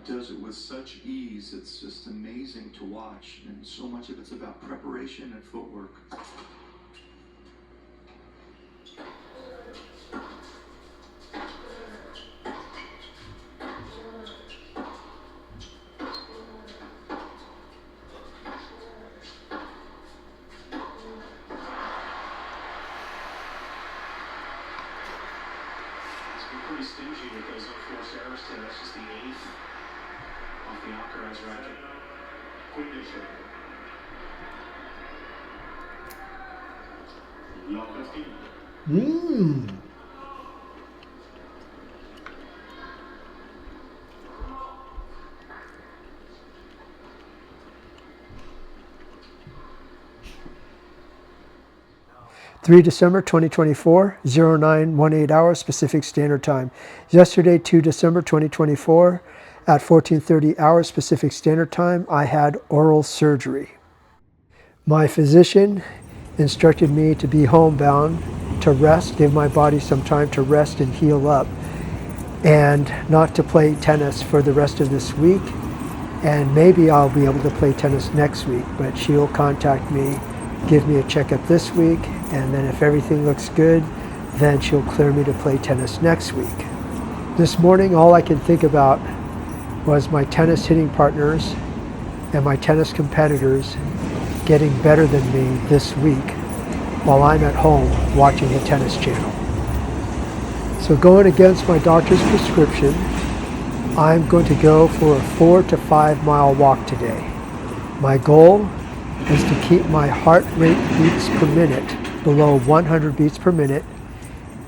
does it with such ease. It's just amazing to watch, and so much of it's about preparation and footwork. Pretty stingy with those unforced errors today. That's just the 8th off the Alcaraz racket. Queen of shot. Love 15. 3 December 2024, 0918 hours Pacific Standard Time. Yesterday, 2 December 2024, at 14:30 hours Pacific Standard Time, I had oral surgery. My physician instructed me to be homebound, to rest, give my body some time to rest and heal up, and not to play tennis for the rest of this week. And maybe I'll be able to play tennis next week, but she'll contact me, give me a checkup this week, and then if everything looks good, then she'll clear me to play tennis next week. This morning, all I could think about was my tennis hitting partners and my tennis competitors getting better than me this week while I'm at home watching the Tennis Channel. So going against my doctor's prescription, I'm going to go for a 4 to 5 mile walk today. My goal is to keep my heart rate beats per minute below 100 beats per minute,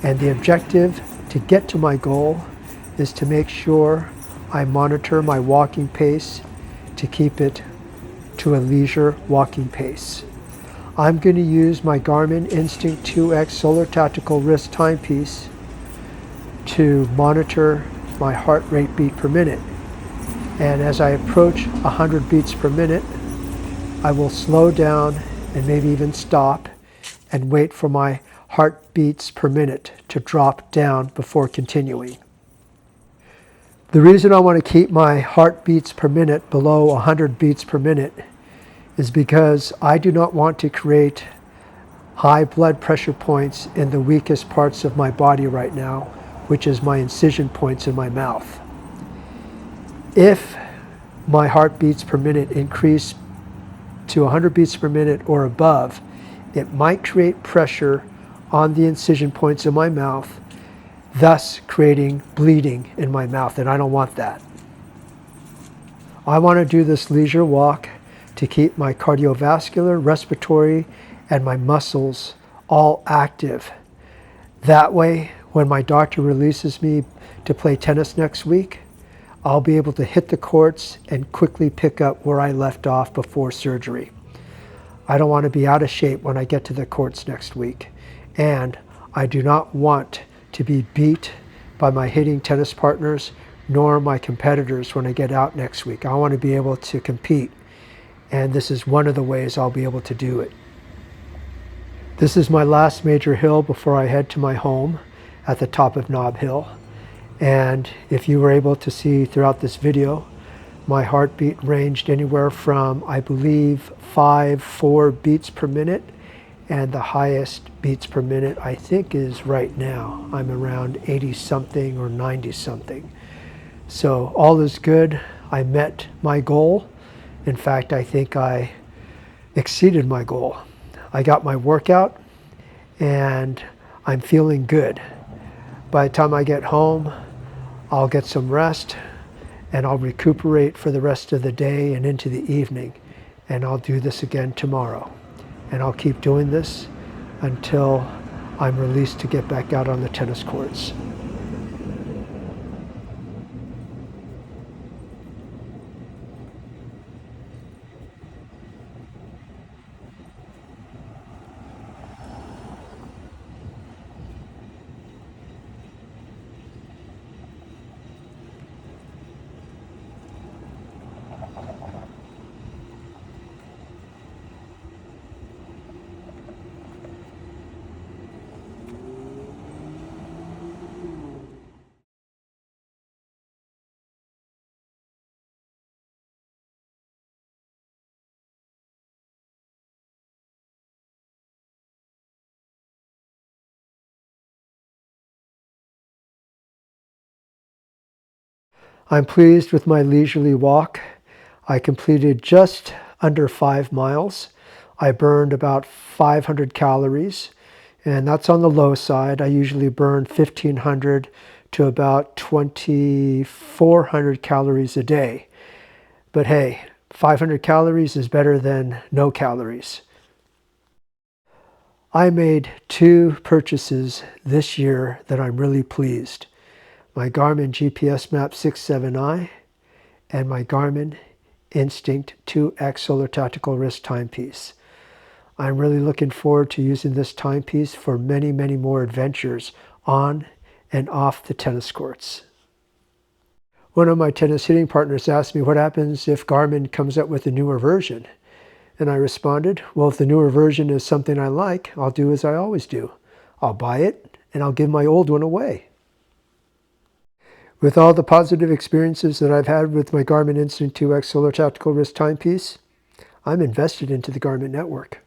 and the objective to get to my goal is to make sure I monitor my walking pace to keep it to a leisure walking pace. I'm going to use my Garmin Instinct 2X Solar Tactical wrist timepiece to monitor my heart rate beat per minute. And as I approach 100 beats per minute, I will slow down and maybe even stop and wait for my heartbeats per minute to drop down before continuing. The reason I want to keep my heartbeats per minute below 100 beats per minute is because I do not want to create high blood pressure points in the weakest parts of my body right now, which is my incision points in my mouth. If my heartbeats per minute increase to 100 beats per minute or above, it might create pressure on the incision points in my mouth, thus creating bleeding in my mouth, and I don't want that. I want to do this leisure walk to keep my cardiovascular, respiratory, and my muscles all active. That way, when my doctor releases me to play tennis next week, I'll be able to hit the courts and quickly pick up where I left off before surgery. I don't want to be out of shape when I get to the courts next week, and I do not want to be beat by my hitting tennis partners nor my competitors when I get out next week. I want to be able to compete, and this is one of the ways I'll be able to do it. This is my last major hill before I head to my home at the top of Nob Hill. And if you were able to see throughout this video, my heartbeat ranged anywhere from, I believe, 4 beats per minute, and the highest beats per minute I think is right now. I'm around 80 something or 90 something. So all is good. I met my goal. In fact, I think I exceeded my goal. I got my workout and I'm feeling good. By the time I get home, I'll get some rest and I'll recuperate for the rest of the day and into the evening. And I'll do this again tomorrow. And I'll keep doing this until I'm released to get back out on the tennis courts. I'm pleased with my leisurely walk. I completed just under 5 miles. I burned about 500 calories, and that's on the low side. I usually burn 1,500 to about 2,400 calories a day. But hey, 500 calories is better than no calories. I made 2 purchases this year that I'm really pleased. My Garmin GPS Map 67i and my Garmin Instinct 2X Solar Tactical Wrist Timepiece. I'm really looking forward to using this timepiece for many, many more adventures on and off the tennis courts. One of my tennis hitting partners asked me what happens if Garmin comes up with a newer version. And I responded, well, if the newer version is something I like, I'll do as I always do. I'll buy it and I'll give my old one away. With all the positive experiences that I've had with my Garmin Instinct 2X Solar Tactical Wrist Timepiece, I'm invested into the Garmin network.